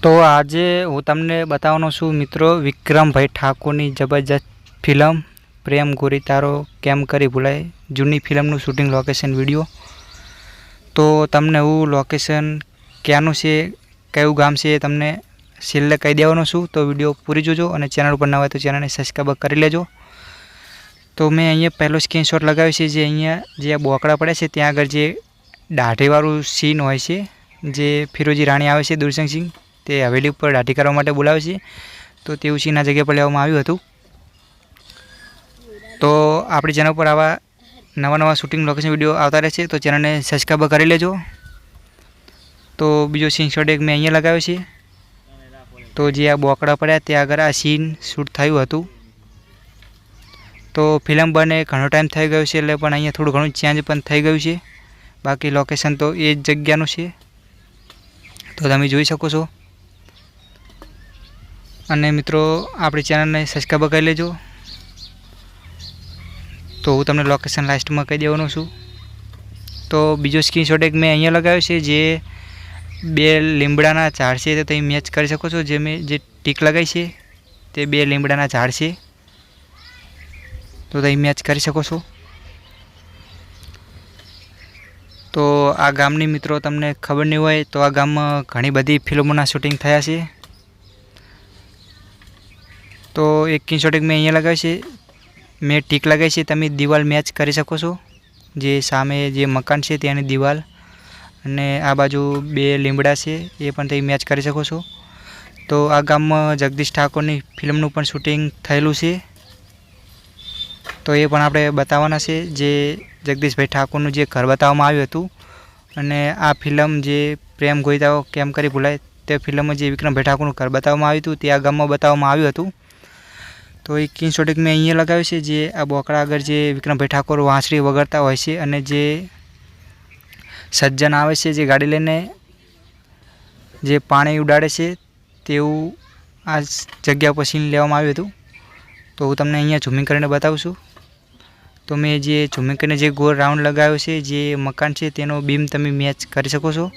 तो आज हूँ तमने बतावनो छूं मित्रों विक्रम भाई ठाकुर की जबरदस्त फिल्म प्रेम गोरी तारो केम करी भूलाय जूनी फिल्मनु शूटिंग लोकेशन विडियो। तो तमने हूँ लोकेशन क्यानु छे कयु गाम छे तमने छेल्ले कही देवानो छूं। तो विडियो पूरी जोजो और चेनल पर नवा तो चेनल ने सब्सक्राइब कर लेजो। तो मैं अहीं पहलो स्क्रीनशॉट लगाव्यो छे जे अहीं जे बोकड़ा पड़े छे त्यां आगळ जे दाढ़ीवाळुं सीन होय छे जे फिरोजी राणी आवे छे दुरसंग सिंह ते हवेली पर दाढ़ी करवा माटे बोलावे छे। तो तेवुं सीन आ जग्या पर लेवामां आव्युं हतुं। तो आपणी चेनल पर आवा नवा नवा शूटिंग लोकेशन विडियो आवता रहेशे तो चेनल ने सब्सक्राइब करी लेजो। तो बीजो स्क्रीनशॉट एक मैं अहीं लगाव्यो छे। तो जे आ बोकड़ा पड्या ते आगळ आ सीन शूट थयुं हतुं। तो फिल्म बने घणो टाइम थई गयो छे એટલે પણ અહીંયા થોડું ઘણું ચેન્જ પણ થઈ ગયું છે। બાકી લોકેશન તો એ જ જગ્યાનું છે તો તમે જોઈ શકો છો। અને મિત્રો આપણી ચેનલને સબસ્ક્રાઇબ કરી લેજો। તો હું તમને લોકેશન લાસ્ટમાં કહી દેવાનો છું। તો બીજો સ્ક્રીનશોટ એક મેં અહીંયા લગાવ્યો છે જે બે લીમડાના ઝાડ છે તો તમે મેચ કરી શકો છો। જે મેં જે ટીક લગાવી છે તે બે લીમડાના ઝાડ છે तो તમે મેચ કરી શકો છો। तो आ गामनी मित्रों तमने खबर नहीं होय तो आ गाम में घणी बधी फिल्मों शूटिंग थया छे। तो एक स्क्रीनशॉट एक मैं अहीं लगाव्यो छे मैं टीक लगाई छे तमे दीवाल मैच करी शको छो। जे सामे जे मकान छे तेनी दीवाल अने आ बाजू बे લીમડા छे ए पण तमे मैच करी शको छो। तो आ गाम में जगदीश ठाकुरनी फिल्मनुं पण शूटिंग थयेलुं छे तो ये पण आपणे बताववाना छे। जे जगदीश भाई ठाकुरनुं जे घर बताववामां आव्युं हतुं अने आ फिल्म जे प्रेम गोरी तारो केम करी भूलाय ते फिल्म में जे विक्रम भाई ठाकुरनुं घर बताववामां आव्युं हतुं ते आ गाममां बताववामां आव्युं हतुं। तो एक स्क्रीनशॉट एक मैं अहीं लगाव्यो छे जे आ बोकड़ा आगळ जे विक्रम भाई ठाकुर वांसળી वगाड़ता होय छे अने जे सज्जन आवे छे जे गाड़ी लईने जे पाणी उडाड़े छे तेवुं आ जग्या पर सीन लेवामां आव्युं हतुं। तो हूँ तमने अहीं झूमिंग करीने बतावुं छुं। तो मैं जे झूमिंग करीने जे गोल राउंड लगाव्यो छे जे मकान छे तेनो बीम तमे मैच करी शको छो।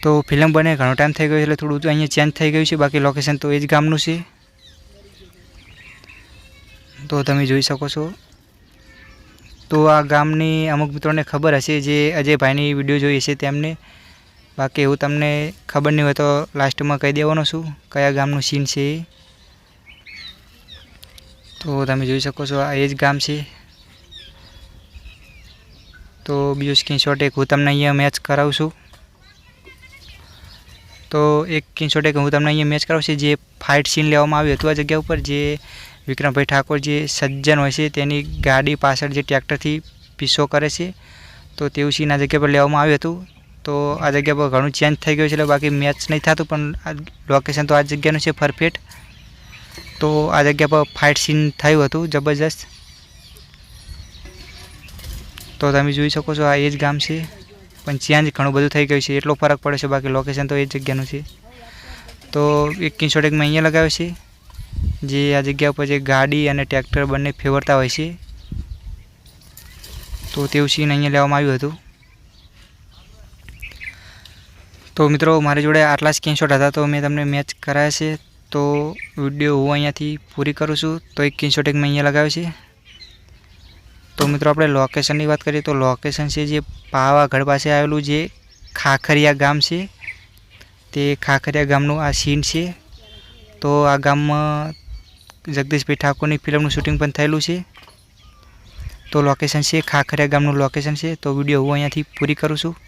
तो फिल्म बने घणो टाइम थई गयो એટલે થોડું अहीं चेन्ज थई गयुं छे बाकी लोकेशन तो ए ज गामनुं छे तो तमे जोई शको छो। तो आ गामनी अमुक मित्रों ने खबर हशे जे अजय भाईनी विडियो जोई हशे तेमने। बाकी हूँ तमने खबर नहीं होय तो लास्ट में कही देवानो छुं कया गामनुं सीन छे। तो तमे जोई शको छो आ ए ज गाम छे। तो बीजो स्क्रीनशॉट एक हूँ तमने अहींया मैच करावुं छुं। तो एक स्क्रीनशॉट एक हूँ तमने अहींया मैच करावुं छे जे फाइट सीन लेवामां आव्युं हतुं आ जग्या पर जे विक्रम भाई ठाकुर जे सज्जन होय छे तेनी गाड़ी पाछळ जे ट्रेक्टरथी पीछो करे छे तो तेवुं सीन आ जग्या पर लेवामां आव्युं हतुं। तो आ जग्या पर घणुं चेन्ज थई गयुं छे એટલે बाकी मैच नहीं थतुं पण आ लोकेशन तो आ जग्यानुं छे परफेक्ट। तो आ जग्या पर फाइट सीन थयुं हतुं जबरदस्त। तो तमे जोई शको छो आ ए ज गाम छे पण चेन्ज घणुं बधुं थई गयुं छे एटलो फरक पड़े छे बाकी लोकेशन तो ए ज जग्यानुं छे। तो एक स्क्रीनशॉट एक मैं अहींया लगाव्यो छे जे आ जग्या पर जे गाड़ी अने ट्रेक्टर बंने फेवरता होय छे तो तेवुं सीन अहींया लेवामां आव्युं हतुं। तो मित्रों मारी जोड़े आटला स्क्रीनशॉट हता तो मैं तमने मैच कराया छे। तो विडियो हूँ अहींयाथी पूरी करूँ छूं। तो एक स्क्रीनशॉट एक मैं अहींया लगाव्यो छे। तो मित्रों आपणे लोकेशननी वात करीए तो लोकेशन छे जे पावागढ़ पासे आवेलुं जे खाखरिया गाम छे ते खाखरिया गामनुं आ सीन छे। तो आ गाममां जगदीश भाई ठाकुरनी फिल्मनुं शूटिंग पण थयेलुं छे। तो लोकेशन छे खाखरिया गामनुं लोकेशन छे। तो विडियो हूँ अहींयाथी पूरी करूँ छूं।